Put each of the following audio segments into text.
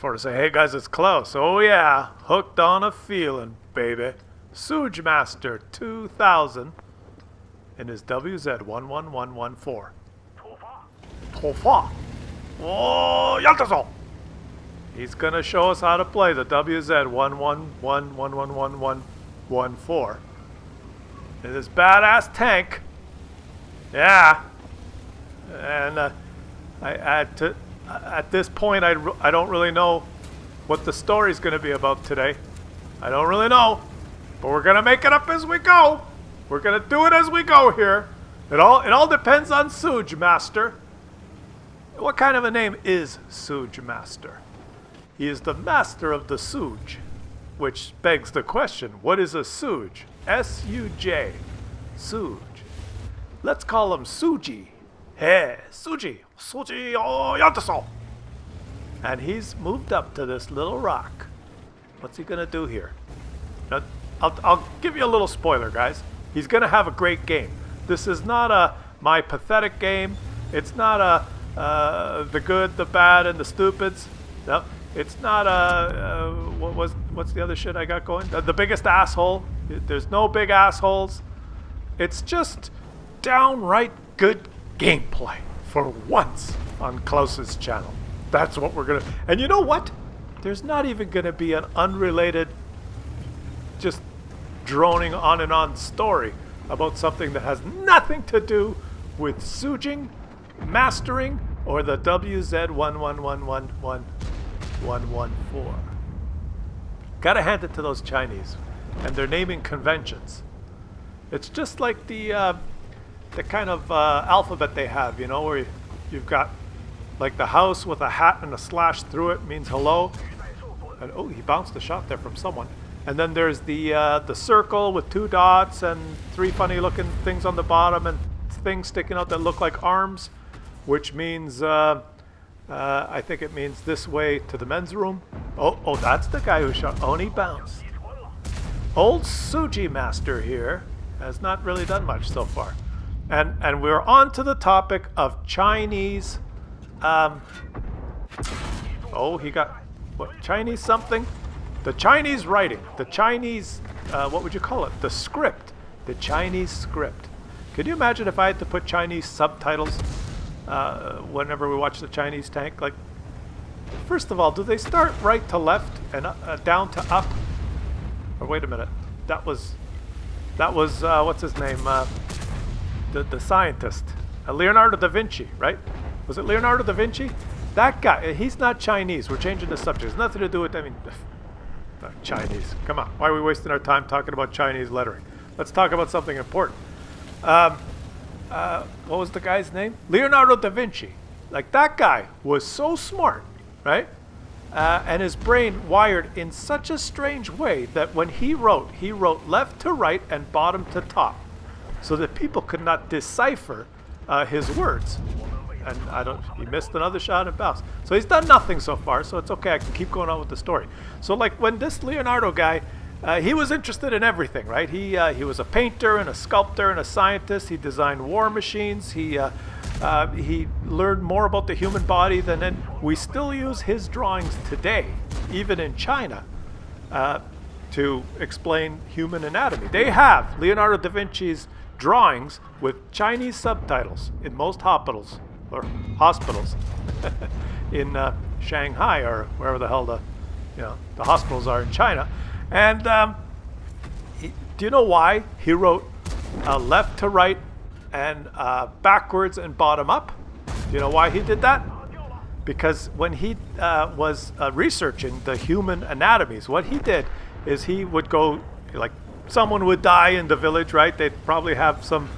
for to say, hey guys, it's Klaus. Oh yeah, hooked on a feeling, baby. Suge Master 2000 in his WZ11114. Tofa. Oh, Yaltazo. He's gonna show us how to play the WZ1111114 in this badass tank. Yeah. And at this point, I don't really know what the story's going to be about today. I don't really know, but we're going to make it up as we go. We're going to do it as we go here. It all depends on Suge Master. What kind of a name is Suge Master? He is the master of the Suge, which begs the question, what is a Suge? S-U-J. Suge. Let's call him Suji. Hey, Suji, oh, Yantaso. And he's moved up to this little rock. What's he gonna do here? Now, I'll give you a little spoiler, guys. He's gonna have a great game. This is not a my pathetic game. It's not a the good, the bad, and the stupids. No, it's not a what's the other shit I got going? The biggest asshole. There's no big assholes. It's just downright good gameplay for once on Klaus's channel. That's what we're gonna. And you know what? There's not even gonna be an unrelated, just droning on and on story about something that has nothing to do with suging, mastering, or the WZ1111114. Gotta hand it to those Chinese and their naming conventions. It's just like the kind of alphabet they have, you know, where you've got like the house with a hat and a slash through it means hello. And oh, he bounced a shot there from someone. And then there's the circle with 2 dots and 3 funny looking things on the bottom and things sticking out that look like arms, which means I think it means this way to the men's room. Oh, that's the guy who shot. Oh, and he bounced. Old Suji Master here has not really done much so far. And we're on to the topic of Chinese, oh, he got, what, Chinese something? The Chinese writing, the Chinese, what would you call it? The script, the Chinese script. Could you imagine if I had to put Chinese subtitles whenever we watch the Chinese tank? Like, first of all, do they start right to left and down to up? Or wait a minute, that was what's his name? The scientist, Leonardo da Vinci, right? Was it Leonardo da Vinci? That guy, he's not Chinese. We're changing the subject. It's nothing to do with, I mean, Chinese. Come on, why are we wasting our time talking about Chinese lettering? Let's talk about something important. What was the guy's name? Leonardo da Vinci. Like, that guy was so smart, right? And his brain wired in such a strange way that when he wrote left to right and bottom to top, so that people could not decipher his words. And he missed another shot and bounced. So he's done nothing so far, so it's okay, I can keep going on with the story. So like when this Leonardo guy, he was interested in everything, right? He was a painter and a sculptor and a scientist. He designed war machines. He learned more about the human body than we still use his drawings today, even in China, to explain human anatomy. They have Leonardo da Vinci's drawings with Chinese subtitles in most hospitals in Shanghai or wherever the hell the hospitals are in China. And do you know why he wrote left to right and backwards and bottom up? Do you know why he did that? Because when he was researching the human anatomies, what he did is he would go, like, someone would die in the village, right? They'd probably have some,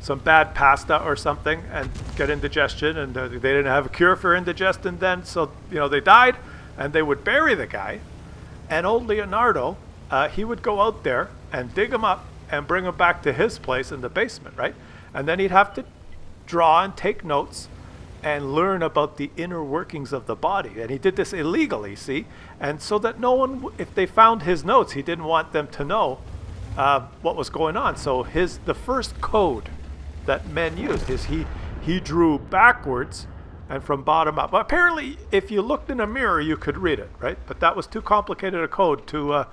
some bad pasta or something and get indigestion, and they didn't have a cure for indigestion then, so they died, and they would bury the guy. And old Leonardo, he would go out there and dig him up and bring him back to his place in the basement, right? And then he'd have to draw and take notes and learn about the inner workings of the body. And he did this illegally, see? And so that no one, if they found his notes, he didn't want them to know what was going on. So the first code that men used is he drew backwards and from bottom up. Well, apparently, if you looked in a mirror, you could read it, right? But that was too complicated a code to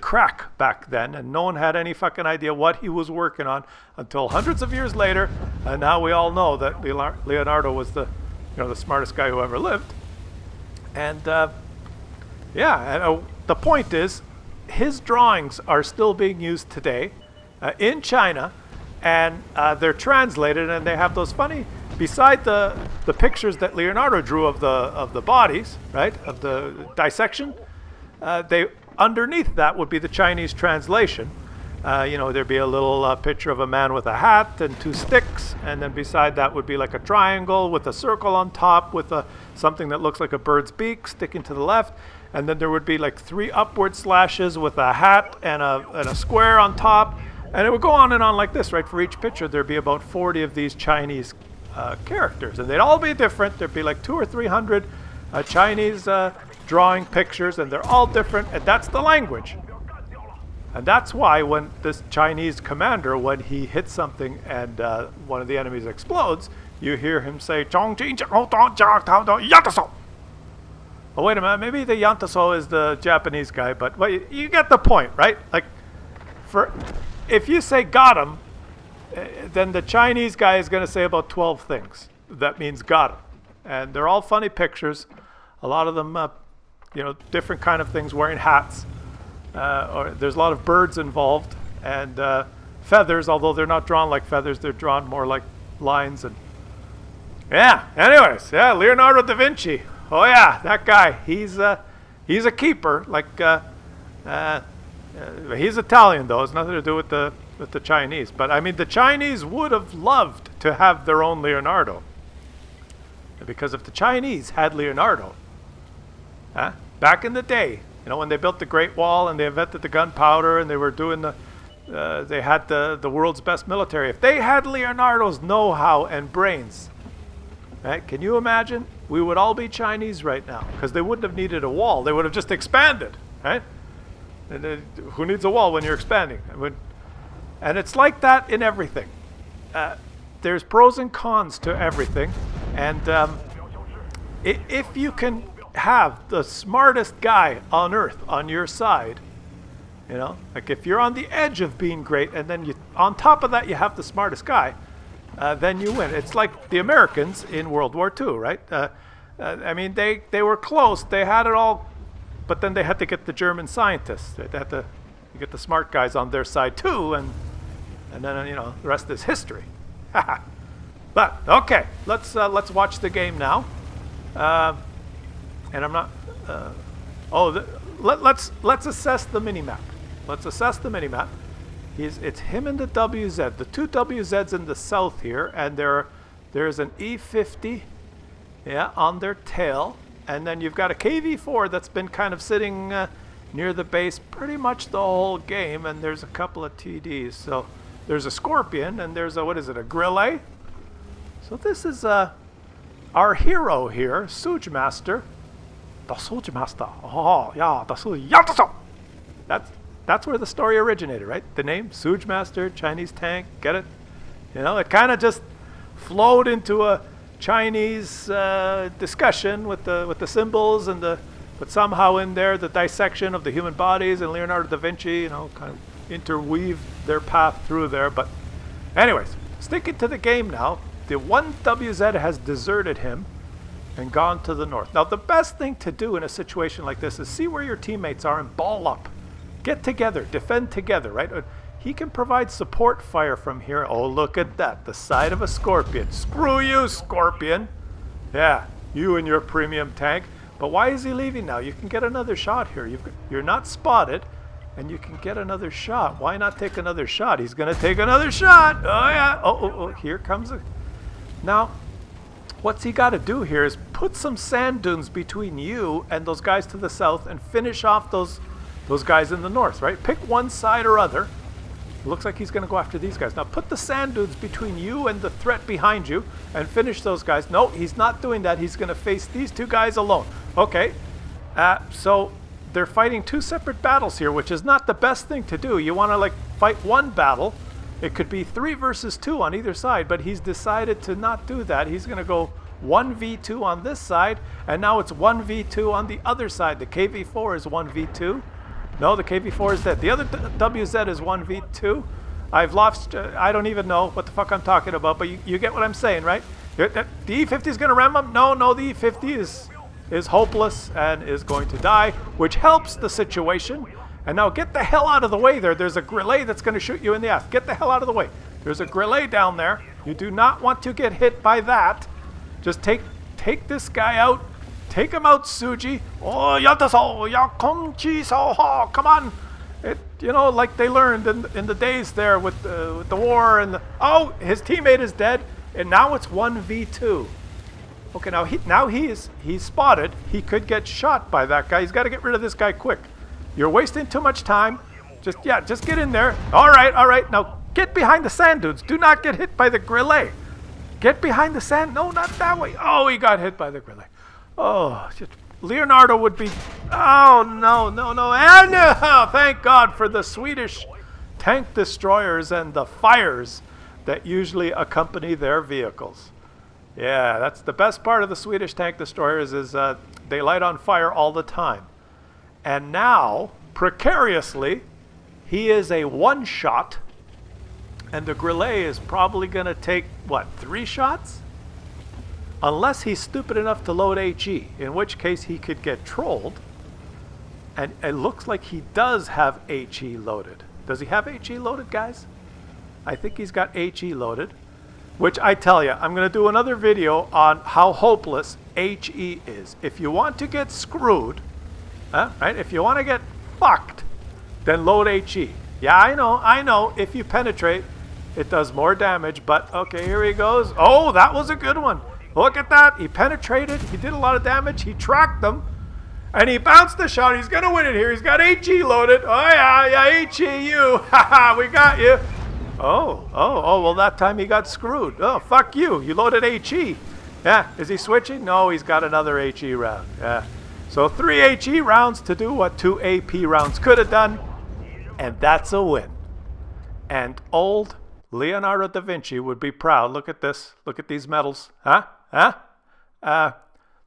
crack back then, and no one had any fucking idea what he was working on until hundreds of years later. And now we all know that Leonardo was the smartest guy who ever lived. And the point is, his drawings are still being used today in China, and they're translated, and they have those funny, beside the pictures that Leonardo drew of the bodies, right, of the dissection, they underneath that would be the Chinese translation. There'd be a little picture of a man with a hat and 2 sticks, and then beside that would be like a triangle with a circle on top with something that looks like a bird's beak sticking to the left, and then there would be like 3 upward slashes with a hat and a square on top, and it would go on and on like this, right? For each picture there'd be about 40 of these Chinese characters, and they'd all be different. There'd be like 200 or 300 Chinese drawing pictures, and they're all different, and that's the language. And that's why when this Chinese commander, when he hits something and one of the enemies explodes, you hear him say, oh, wait a minute, maybe the Yantaso is the Japanese guy, but well, you get the point, right? Like, if you say got him, then the Chinese guy is going to say about 12 things. That means got him. And they're all funny pictures. A lot of them, different kind of things, wearing hats. Or there's a lot of birds involved, and feathers, although they're not drawn like feathers, they're drawn more like lines. And Leonardo da Vinci. Oh yeah, that guy. He's a keeper. Like he's Italian though. It's nothing to do with the Chinese. But I mean, the Chinese would have loved to have their own Leonardo, because if the Chinese had Leonardo, back in the day, when they built the Great Wall and they invented the gunpowder and they were doing they had the world's best military. If they had Leonardo's know-how and brains, right? Can you imagine? We would all be Chinese right now, because they wouldn't have needed a wall. They would have just expanded, right? And who needs a wall when you're expanding? And it's like that in everything. There's pros and cons to everything, and if you can have the smartest guy on earth on your side, like if you're on the edge of being great, and then on top of that you have the smartest guy, then you win. It's like the Americans in World War II, right? I mean, they were close, they had it all, but then they had to get the German scientists. They had to get the smart guys on their side too, and then the rest is history. But okay, let's watch the game now. And I'm not. Let's assess the minimap. Let's assess the minimap. It's him and the WZ. The 2 WZs in the south here, and there's an E50, on their tail, and then you've got a KV-4 that's been kind of sitting near the base pretty much the whole game, and there's a couple of TDs. So there's a Scorpion, and there's a Grill A. So this is our hero here, Suge Master. The Suge Master. Oh, yeah, the Suge Yantaso. That's where the story originated, right? The name, Suge Master, Chinese tank, get it? It kind of just flowed into a Chinese discussion with the symbols but somehow in there the dissection of the human bodies and Leonardo da Vinci, kind of interweave their path through there. But anyways, sticking to the game now, the 1 WZ has deserted him and gone to the north. Now, the best thing to do in a situation like this is see where your teammates are and ball up. Get together, defend together, right? He can provide support fire from here. Oh, look at that, the side of a Scorpion. Screw you, Scorpion. Yeah, you and your premium tank. But why is he leaving now? You can get another shot here. You're not spotted, and you can get another shot. Why not take another shot? He's going to take another shot. Oh, yeah. Oh, here comes a... Now, what's he got to do here is put some sand dunes between you and those guys to the south and finish off those guys in the north, right? Pick one side or other. It looks like he's going to go after these guys. Now, put the sand dunes between you and the threat behind you and finish those guys. No, he's not doing that. He's going to face these 2 guys alone. Okay, so they're fighting 2 separate battles here, which is not the best thing to do. You want to fight one battle. It could be 3 versus 2 on either side, but he's decided to not do that. He's going to go 1v2 on this side, and now it's 1v2 on the other side. The KV4 is 1v2. No, the KV4 is dead. The other WZ is 1v2. I've lost, I don't even know what the fuck I'm talking about, but you get what I'm saying, right? The E50 is going to ram him? No, the E50 is hopeless and is going to die, which helps the situation. And now get the hell out of the way there. There's a grenade that's going to shoot you in the ass. Get the hell out of the way. There's a grenade down there. You do not want to get hit by that. Just take this guy out. Take him out, Suji. Oh, Yantaso, Yakonchi-so, come on. You know, like they learned in the days there with the war and oh, his teammate is dead, and now it's 1v2. Okay, now he's spotted. He could get shot by that guy. He's got to get rid of this guy quick. You're wasting too much time. Just get in there. All right. Now get behind the sand dudes. Do not get hit by the grenade. Get behind the sand. No, not that way. Oh, he got hit by the grenade. Oh, Leonardo would be... Oh, no. And thank God for the Swedish tank destroyers and the fires that usually accompany their vehicles. Yeah, that's the best part of the Swedish tank destroyers is they light on fire all the time. And now, precariously, he is a one-shot, and the grenade is probably going to take, what, 3 shots? Unless he's stupid enough to load HE, in which case he could get trolled. And it looks like he does have HE loaded. Does he have HE loaded, guys? I think he's got HE loaded. Which I tell you, I'm going to do another video on how hopeless HE is. If you want to get screwed, right? If you want to get fucked, then load HE. Yeah, I know. If you penetrate, it does more damage. But okay, here he goes. Oh, that was a good one. Look at that. He penetrated. He did a lot of damage. He tracked them. And he bounced the shot. He's going to win it here. He's got HE loaded. Oh, yeah, HE, you. Haha, we got you. Oh, well, that time he got screwed. Oh, fuck you. You loaded HE. Yeah, is he switching? No, he's got another HE round. Yeah. So 3 HE rounds to do what 2 AP rounds could have done. And that's a win. And old Leonardo da Vinci would be proud. Look at this. Look at these medals. Huh? The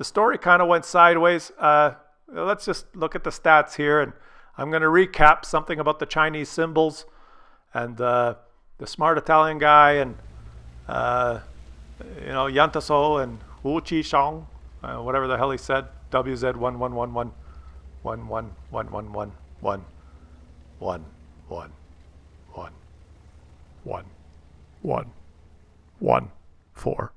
story kind of went sideways. Let's just look at the stats here. And I'm going to recap something about the Chinese symbols and the smart Italian guy and, Yantaso and Wu Chi Shong, whatever the hell he said. WZ 1111 1111 1 1 1 1 1 4